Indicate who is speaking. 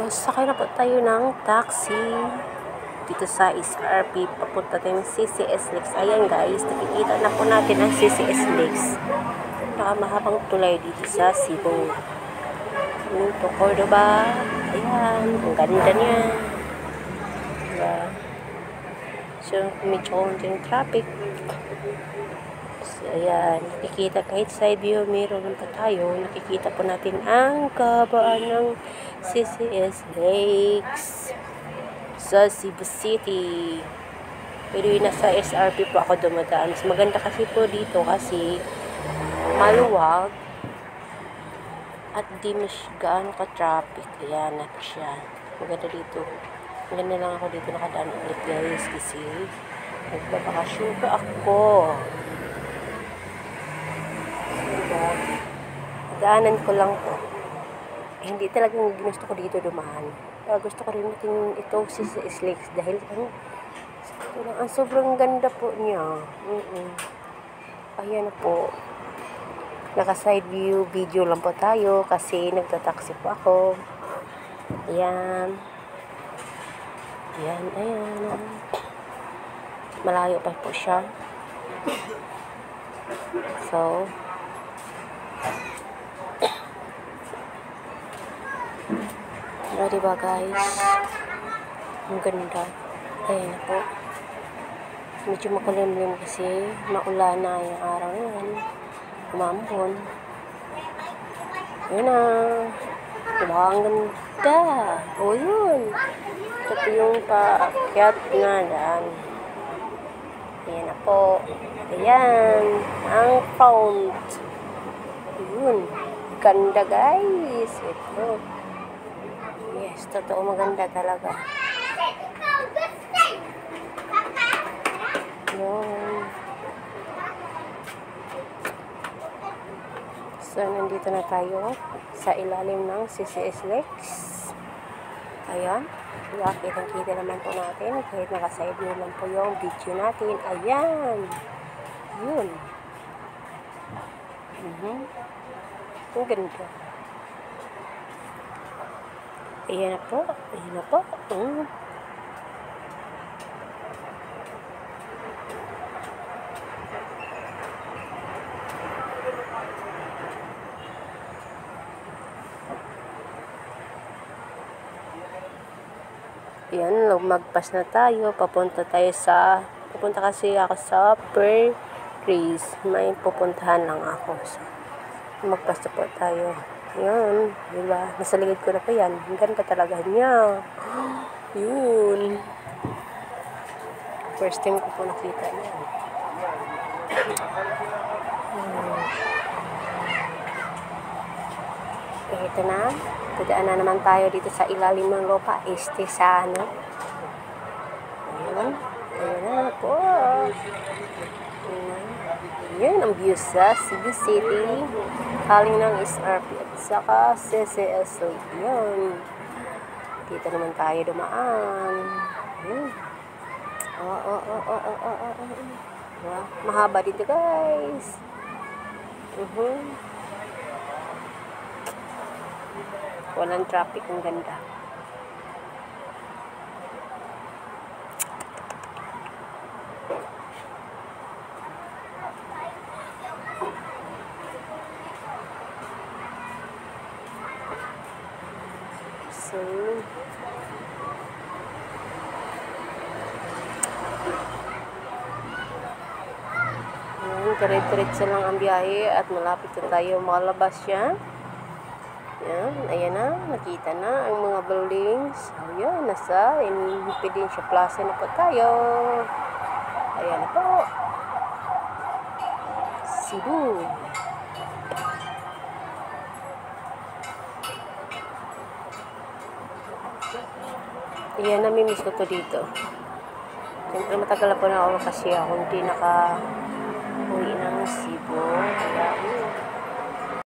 Speaker 1: Sakay na po tayo ng taxi dito sa SRP. Papunta tayo ng CCS Lakes. Ayan guys, nakikita na po natin ang CCS Lakes. Mahabang tulay dito sa Cebu. To Cordoba. Ayan, ang ganda niya. Diba? So, medyo konting traffic. So, ayan, nakikita kahit side view, meron pa tayo. Nakikita po natin ang kabaan ng CCS Lakes sa Cebu City. Pero yun, nasa SRP po ako dumadaan. Mas maganda kasi po dito kasi maluwag at di mas gaano ka-traffic. Ayan na po siya. Maganda dito. Maganda lang ako dito nakadaan ulit guys kasi nagbabakasyon pa ako. Diba? Daanan ko lang po. Hindi talagang ginusto ko dito dumaan. Pero gusto ko rin natin ito CCS Lakes dahil ang sobrang ganda po niya. Ayan po. Naka-side view video lang po tayo kasi nagtataksi po ako. Ayan. Ayan. Malayo pa po siya. So, diba guys? Ang ganda. Ayan na po. Medyo makulimlim kasi maulan na yung araw na yan. Umambon. Ayan na. Diba? Ang ganda. O yun. Ito po yung paakyat na daan. Ayan na po. Ayan. Ang front. Yun. Ganda guys. Ito. Yes, totoo maganda talaga. Yun. So, nandito na tayo sa ilalim ng CCS Lakes. Ayan. Kitang-kita naman po natin. Kahit naka-side view lang po yung video natin. Ayan. Yun. Ang ganda. Ayan na po. Ayan na po. Ayan, magpas na tayo. Papunta kasi ako sa Paris. May pupuntahan lang ako. So, magpas na po tayo. Ayan, diba? Nasa ligid ko na po yan. Ang ganda talaga niya. Yun. First time ko po nakita niya. Ito na. Tudaan na naman tayo dito sa ilalim ng lupa. Este sa ano. Ayan. Ayan na po. Ayan ang view sa Cebu City. Kaling ng SRP at saka CCS Lake. Ayan. Dito naman tayo dumaan. Ayan. Mahaba dito guys. Walang traffic, ang ganda. So, diretso lang ang biyahe at malapit na tayo makalabas yan. Ayan na, nakita na ang mga buildings. Ayan, nasa Independencia Plaza na po tayo. Ayan na po. Cebu. Ayan, namimiss ko to dito. Siyempre matagal na po na ako kasi ako hindi naka-uwi ng Cebu. Kaya,